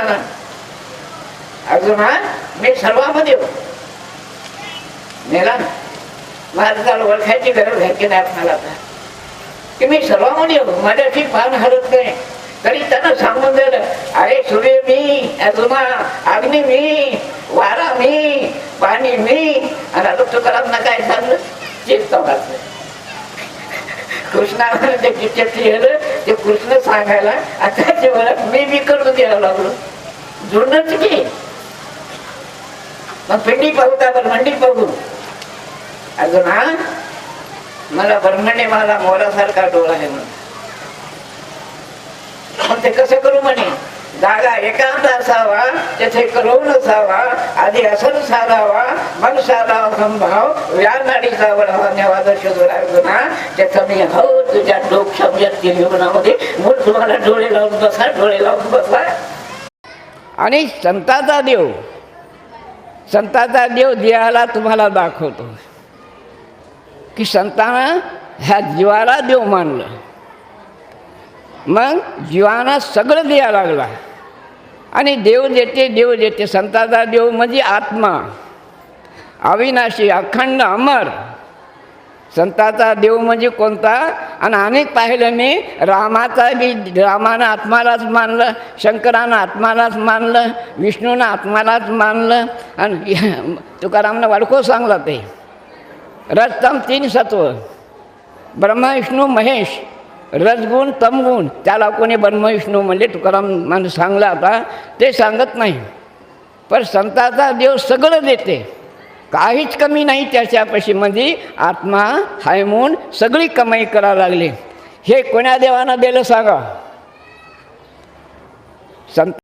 असताना अर्जुना मी सर्वामध्ये मेला ना, माझ्याला ओळखायची गरज आहे की नाही आपल्याला आता की मी सर्वामध्ये हो, माझ्याशी पान हरत नाही. तरी त्यानं सांगून दिलं, अरे सूर्य मी, अर्जुना अग्नी मी, वारा मी, पाणी मी. आणि आता तुकारामना काय सांगलं, चित्त घातलं. कृष्णाला ते गेलं ते कृष्ण सांगायला आता ओळख मी करून द्यायला लागलो. जुळणच की मग पिंडी पाहू का ब्रह्मंडी पाहू. अर्जुना मला ब्रह्मंडे मला मोरासारखा डोळा आहे म्हणून. मग ते कसं करू म्हणे, जागा एकांत असावा, तेथे करून असावा, आधी असं साधावा, मग साधावा संभाव, या नाडीचा वळावा नेवाद शोधून त्याचा मी हो तुझ्या डोक्या व्यक्ती जीवनामध्ये मूळ तुम्हाला डोळे लावून बसा, डोळे लावून बसा. आणि संताचा देव देहाला तुम्हाला दाखवतो की संतानं ह्या जीवाला देव मानलं, मग जीवानं सगळं द्यायला लागला. आणि देव देते. संताचा देव म्हणजे आत्मा, अविनाशी, अखंड, अमर. संताचा देव म्हणजे कोणता. आणि अनेक पाहिलं मी, रामानं आत्मालाच मानलं, शंकरानं आत्मालाच मानलं, विष्णूनं आत्मालाच मानलं. आणि तुकारामनं वाडको सांगला ते रजतम 3 सत्व, ब्रह्मा विष्णू महेश, रजगुण तमगुण. त्याला कोणी ब्रह्म विष्णू म्हणजे तुकाराम माणूस सांगला आता ते सांगत नाही. पण संताचा देव सगळं देते, काहीच कमी नाही त्याच्यापाशी. म्हणजे आत्मा हाय म्हणून सगळी कमाई करायला लागली. हे कोण्या देवानं दिलं सांगा. संत